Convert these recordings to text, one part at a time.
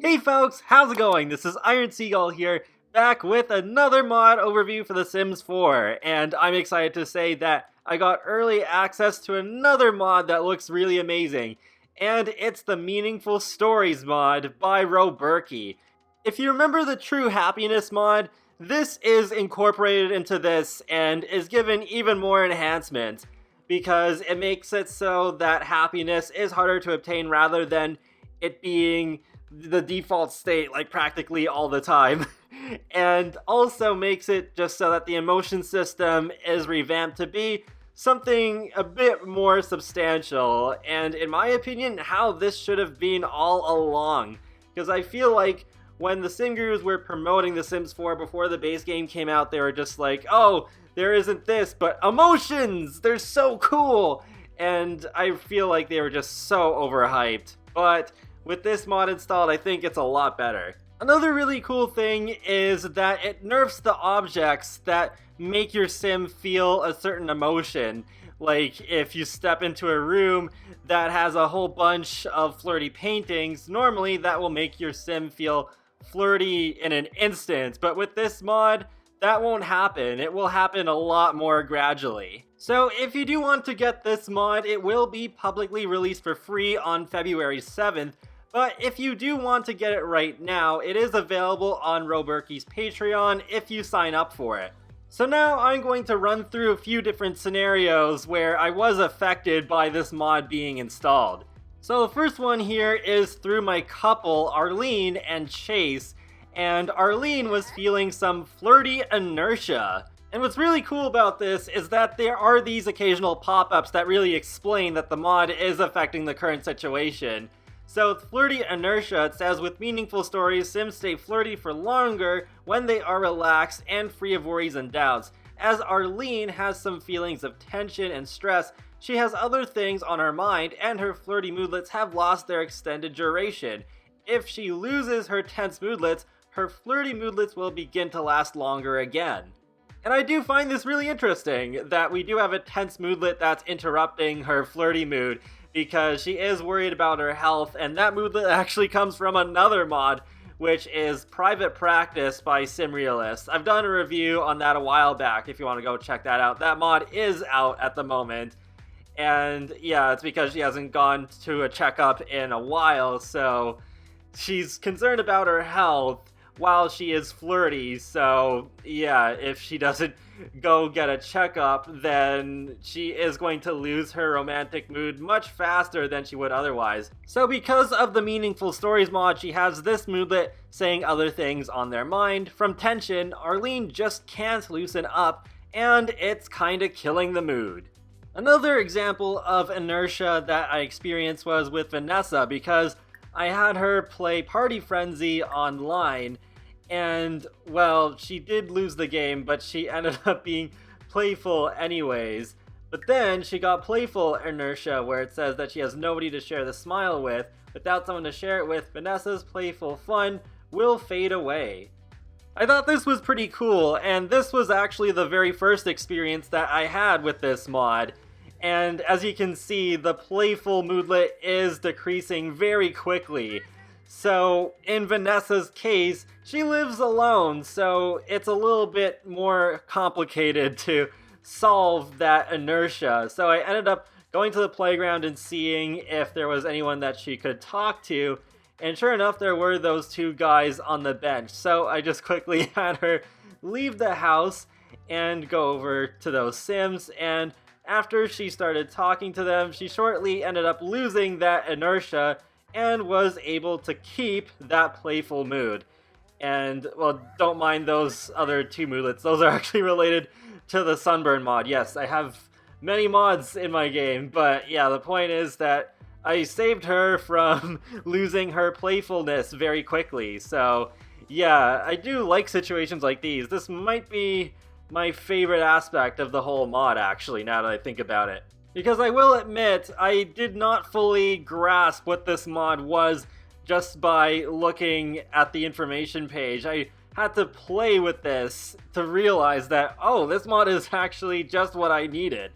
Hey folks, how's it going? This is Seagull here, back with another mod overview for The Sims 4, and I'm excited to say that I got early access to another mod that looks really amazing, and it's the Meaningful Stories mod by roBurky. If you remember the True Happiness mod, this is incorporated into this and is given even more enhancement, because it makes it so that happiness is harder to obtain rather than it being the default state like practically all the time. And also makes it just so that the emotion system is revamped to be something a bit more substantial, and in my opinion how this should have been all along, because I feel like when the Sim Gurus were promoting The Sims 4 before the base game came out, they were just like, oh, there isn't this, but emotions! They're so cool! And I feel like they were just so overhyped. But with this mod installed, I think it's a lot better. Another really cool thing is that it nerfs the objects that make your sim feel a certain emotion. Like, if you step into a room that has a whole bunch of flirty paintings, normally that will make your sim feel flirty in an instant, but with this mod, that won't happen. It will happen a lot more gradually. So if you do want to get this mod, it will be publicly released for free on February 7th, but if you do want to get it right now, it is available on roBurky's Patreon if you sign up for it. So now I'm going to run through a few different scenarios where I was affected by this mod being installed. So the first one here is through my couple, Arlene and Chase, and Arlene was feeling some flirty inertia. And what's really cool about this is that there are these occasional pop-ups that really explain that the mod is affecting the current situation. So with flirty inertia, it says, with meaningful stories, Sims stay flirty for longer when they are relaxed and free of worries and doubts. As Arlene has some feelings of tension and stress, she has other things on her mind, and her flirty moodlets have lost their extended duration. If she loses her tense moodlets, her flirty moodlets will begin to last longer again. And I do find this really interesting, that we do have a tense moodlet that's interrupting her flirty mood, because she is worried about her health, and that moodlet actually comes from another mod, which is Private Practice by Simrealist. I've done a review on that a while back if you want to go check that out. That mod is out at the moment, and yeah, it's because she hasn't gone to a checkup in a while, so she's concerned about her health while she is flirty. So yeah, if she doesn't go get a checkup, then she is going to lose her romantic mood much faster than she would otherwise. So because of the Meaningful Stories mod, she has this moodlet saying other things on their mind. From tension, Arlene just can't loosen up, and it's kinda killing the mood. Another example of inertia that I experienced was with Vanessa, because I had her play Party Frenzy online, and, well, she did lose the game, but she ended up being playful anyways. But then she got playful inertia, where it says that she has nobody to share the smile with. Without someone to share it with, Vanessa's playful fun will fade away. I thought this was pretty cool, and this was actually the very first experience that I had with this mod. And as you can see, the playful moodlet is decreasing very quickly. So in Vanessa's case, she lives alone, so it's a little bit more complicated to solve that inertia. So I ended up going to the playground and seeing if there was anyone that she could talk to, and sure enough, there were those two guys on the bench. So I just quickly had her leave the house and go over to those Sims, and after she started talking to them, she shortly ended up losing that inertia and was able to keep that playful mood. And, well, don't mind those other two moodlets. Those are actually related to the sunburn mod. Yes, I have many mods in my game, but yeah, the point is that I saved her from losing her playfulness very quickly. So yeah, I do like situations like these. This might be my favorite aspect of the whole mod, actually, now that I think about it. Because I will admit, I did not fully grasp what this mod was just by looking at the information page. I had to play with this to realize that, oh, this mod is actually just what I needed.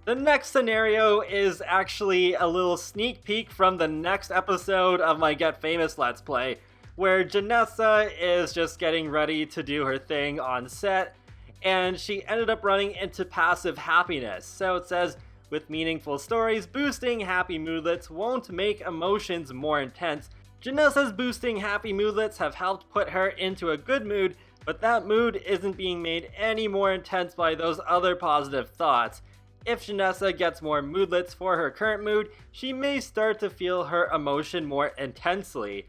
The next scenario is actually a little sneak peek from the next episode of my Get Famous Let's Play, where Janessa is just getting ready to do her thing on set, and she ended up running into passive happiness. So it says, with meaningful stories, boosting happy moodlets won't make emotions more intense. Janessa's boosting happy moodlets have helped put her into a good mood, but that mood isn't being made any more intense by those other positive thoughts. If Janessa gets more moodlets for her current mood, she may start to feel her emotion more intensely.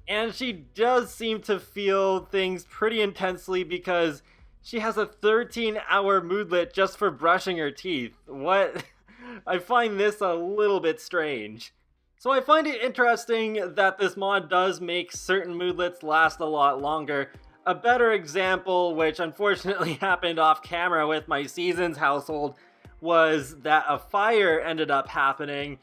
And she does seem to feel things pretty intensely because she has a 13-hour moodlet just for brushing her teeth. What? I find this a little bit strange. So I find it interesting that this mod does make certain moodlets last a lot longer. A better example, which unfortunately happened off camera with my Seasons household, was that a fire ended up happening,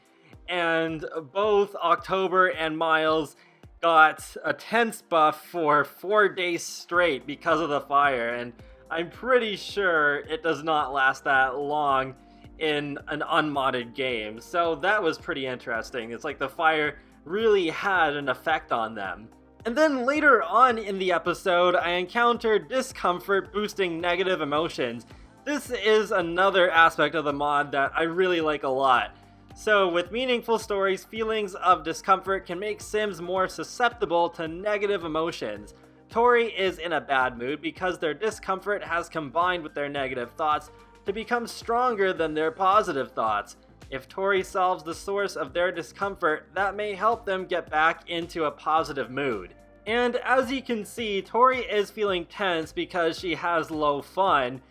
and both October and Miles got a tense buff for 4 days straight because of the fire, and I'm pretty sure it does not last that long in an unmodded game. So that was pretty interesting. It's like the fire really had an effect on them. And then later on in the episode, I encountered discomfort boosting negative emotions. This is another aspect of the mod that I really like a lot. So with meaningful stories, feelings of discomfort can make Sims more susceptible to negative emotions. Tori is in a bad mood because their discomfort has combined with their negative thoughts to become stronger than their positive thoughts. If Tori solves the source of their discomfort, that may help them get back into a positive mood. And as you can see, Tori is feeling tense because she has low fun,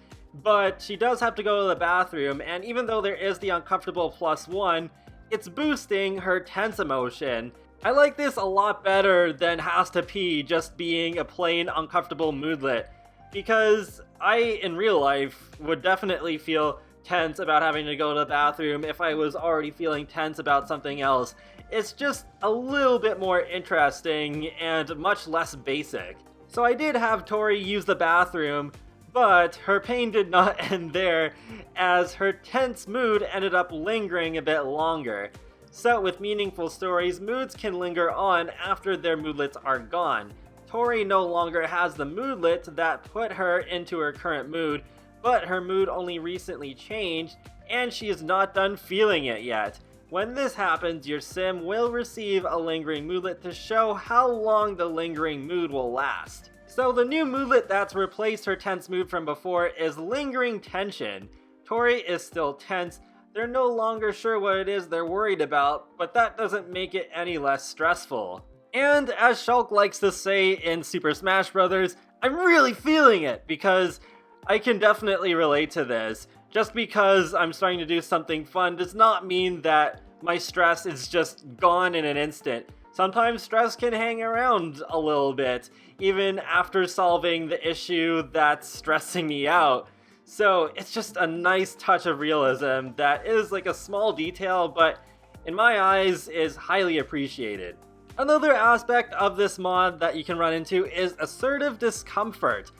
but she does have to go to the bathroom, and even though there is the uncomfortable +1, it's boosting her tense emotion. I like this a lot better than has to pee just being a plain uncomfortable moodlet, because I, in real life, would definitely feel tense about having to go to the bathroom if I was already feeling tense about something else. It's just a little bit more interesting and much less basic. So I did have Tori use the bathroom, but her pain did not end there, as her tense mood ended up lingering a bit longer. So with meaningful stories, moods can linger on after their moodlets are gone. Tori no longer has the moodlet that put her into her current mood, but her mood only recently changed, and she is not done feeling it yet. When this happens, your sim will receive a lingering moodlet to show how long the lingering mood will last. So the new moodlet that's replaced her tense mood from before is Lingering Tension. Tori is still tense, they're no longer sure what it is they're worried about, but that doesn't make it any less stressful. And as Shulk likes to say in Super Smash Bros., I'm really feeling it, because I can definitely relate to this. Just because I'm starting to do something fun does not mean that my stress is just gone in an instant. Sometimes stress can hang around a little bit, even after solving the issue that's stressing me out. So it's just a nice touch of realism that is like a small detail, but in my eyes is highly appreciated. Another aspect of this mod that you can run into is assertive discomfort.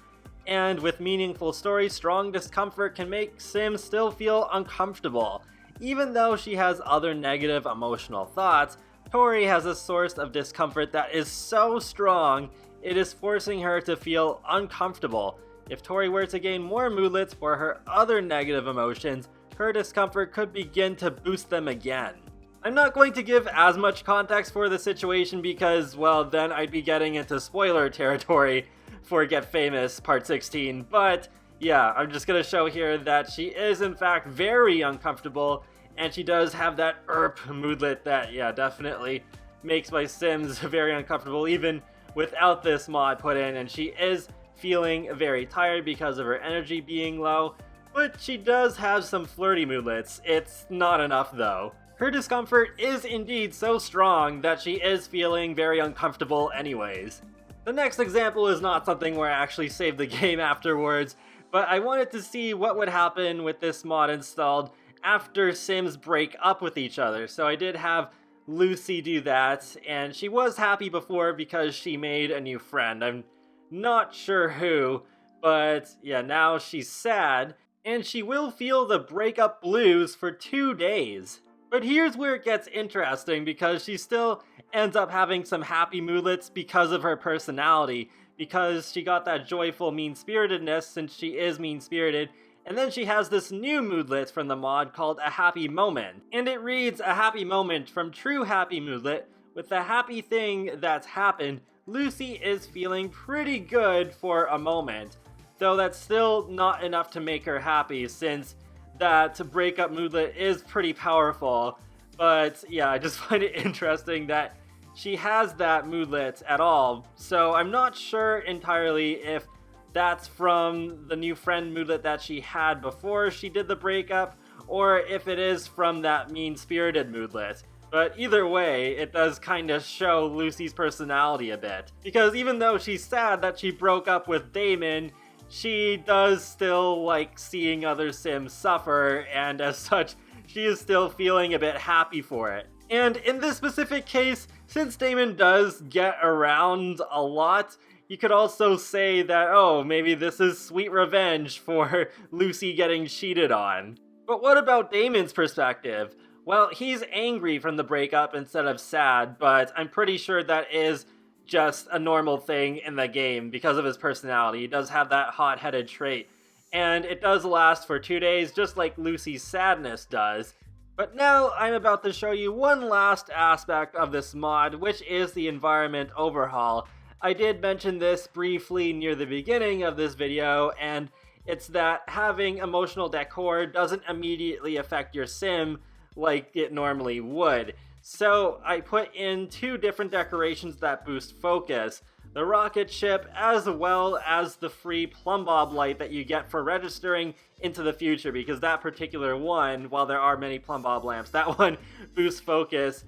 And with meaningful stories, strong discomfort can make Sim still feel uncomfortable. Even though she has other negative emotional thoughts, Tori has a source of discomfort that is so strong, it is forcing her to feel uncomfortable. If Tori were to gain more moodlets for her other negative emotions, her discomfort could begin to boost them again. I'm not going to give as much context for the situation because, well, then I'd be getting into spoiler territory for Get Famous Part 16, but yeah, I'm just gonna show here that she is in fact very uncomfortable, and she does have that moodlet that, yeah, definitely makes my Sims very uncomfortable even without this mod put in, and she is feeling very tired because of her energy being low, but she does have some flirty moodlets. It's not enough though. Her discomfort is indeed so strong that she is feeling very uncomfortable anyways. The next example is not something where I actually saved the game afterwards, but I wanted to see what would happen with this mod installed after Sims break up with each other. So I did have Lucy do that, and she was happy before because she made a new friend. I'm not sure who, but yeah, now she's sad. and she will feel the breakup blues for 2 days. But here's where it gets interesting, because she still ends up having some happy moodlets because of her personality, because she got that joyful mean-spiritedness since she is mean-spirited, and then she has this new moodlet from the mod called a happy moment. And it reads, a happy moment from true happy moodlet. With the happy thing that's happened, Lucy is feeling pretty good for a moment. Though that's still not enough to make her happy, since that breakup moodlet is pretty powerful. But yeah, I just find it interesting that she has that moodlet at all. So I'm not sure entirely if that's from the new friend moodlet that she had before she did the breakup, or if it is from that mean-spirited moodlet. But either way, it does kind of show Lucy's personality a bit. Because even though she's sad that she broke up with Damon, she does still like seeing other Sims suffer, and as such, she is still feeling a bit happy for it. And in this specific case, since Damon does get around a lot, you could also say that, oh, maybe this is sweet revenge for Lucy getting cheated on. But what about Damon's perspective? Well, he's angry from the breakup instead of sad, but I'm pretty sure that is just a normal thing in the game because of his personality. He does have that hot-headed trait, and it does last for 2 days, just like Lucy's sadness does. But now I'm about to show you one last aspect of this mod, which is the environment overhaul. I did mention this briefly near the beginning of this video, and it's that having emotional decor doesn't immediately affect your sim like it normally would. So I put in 2 different decorations that boost focus. The rocket ship, as well as the free plumb bob light that you get for registering into the future, because that particular one, while there are many plumb bob lamps, that one boosts focus.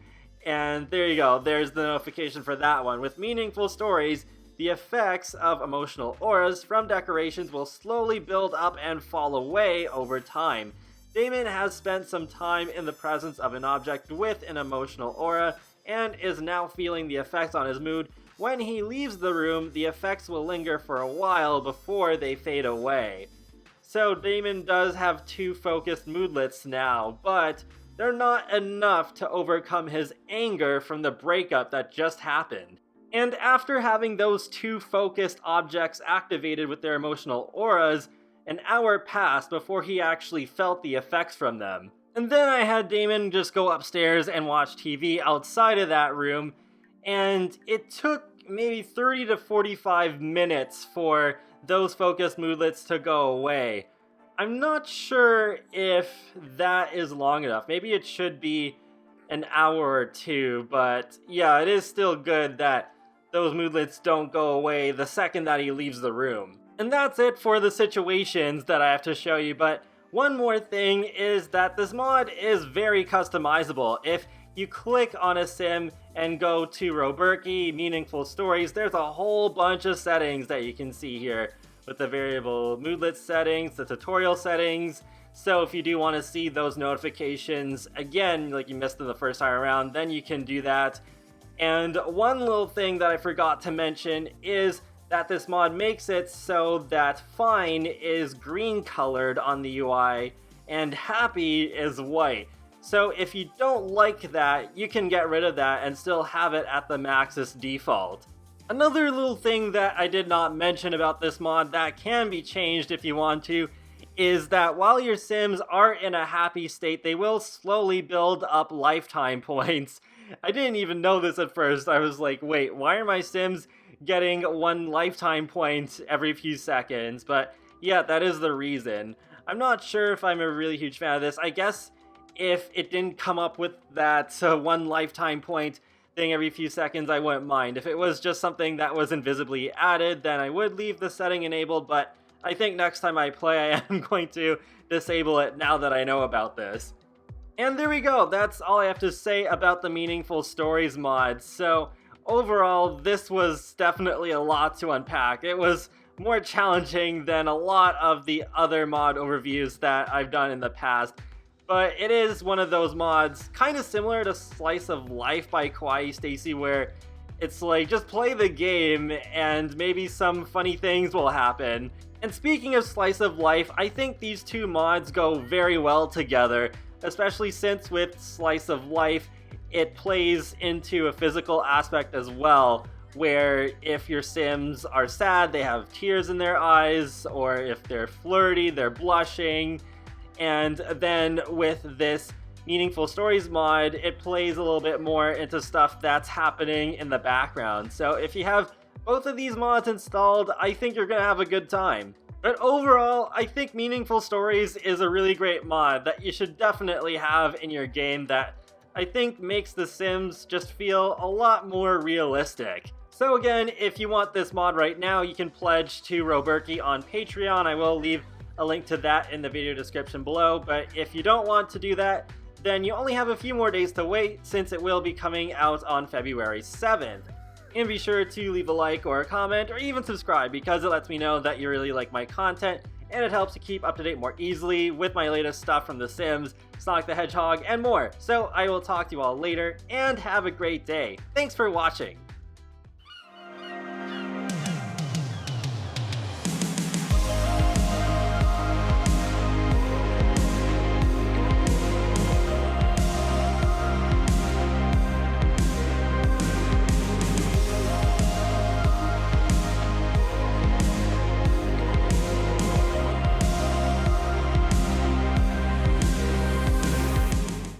And there you go, there's the notification for that one. With meaningful stories, the effects of emotional auras from decorations will slowly build up and fall away over time. Damon has spent some time in the presence of an object with an emotional aura, and is now feeling the effects on his mood. When he leaves the room, the effects will linger for a while before they fade away. So Damon does have 2 focused moodlets now, but they're not enough to overcome his anger from the breakup that just happened. And after having those 2 focused objects activated with their emotional auras, an hour passed before he actually felt the effects from them. And then I had Damon just go upstairs and watch TV outside of that room, and it took maybe 30 to 45 minutes for those focused moodlets to go away. I'm not sure if that is long enough. Maybe it should be an hour or 2, but yeah, it is still good that those moodlets don't go away the second that he leaves the room. And that's it for the situations that I have to show you, but one more thing is that this mod is very customizable. If you click on a sim and go to roBurky, Meaningful Stories, there's a whole bunch of settings that you can see here, with the variable moodlet settings, the tutorial settings. So if you do want to see those notifications again, like you missed them the first time around, then you can do that. And one little thing that I forgot to mention is that this mod makes it so that fine is green colored on the UI and happy is white. So if you don't like that, you can get rid of that and still have it at the max's default. Another little thing that I did not mention about this mod that can be changed if you want to is that while your Sims are in a happy state, they will slowly build up lifetime points. I didn't even know this at first. I was like, wait, why are my Sims getting 1 lifetime point every few seconds? But yeah, that is the reason. I'm not sure if I'm a really huge fan of this. I guess if it didn't come up with that 1 lifetime point thing every few seconds, I wouldn't mind. If it was just something that was invisibly added, then I would leave the setting enabled, but I think next time I play, I am going to disable it now that I know about this. And there we go, that's all I have to say about the Meaningful Stories mod. So overall, this was definitely a lot to unpack. It was more challenging than a lot of the other mod overviews that I've done in the past. But it is one of those mods, kind of similar to Slice of Life by Kawaii Stacy, where it's like, just play the game and maybe some funny things will happen. And speaking of slice of life, I think these two mods go very well together, especially since with slice of life, it plays into a physical aspect as well, where if your Sims are sad, they have tears in their eyes, or if they're flirty, they're blushing. And then with this Meaningful Stories mod, it plays a little bit more into stuff that's happening in the background. So if you have both of these mods installed, I think you're gonna have a good time. But overall, I think Meaningful Stories is a really great mod that you should definitely have in your game that I think makes The Sims just feel a lot more realistic. So again, if you want this mod right now, you can pledge to roBurky on Patreon. I will leave a link to that in the video description below, but if you don't want to do that, then you only have a few more days to wait since it will be coming out on February 7th. And be sure to leave a like or a comment or even subscribe because it lets me know that you really like my content and it helps to keep up to date more easily with my latest stuff from The Sims, Sonic the Hedgehog, and more. So I will talk to you all later and have a great day. Thanks for watching.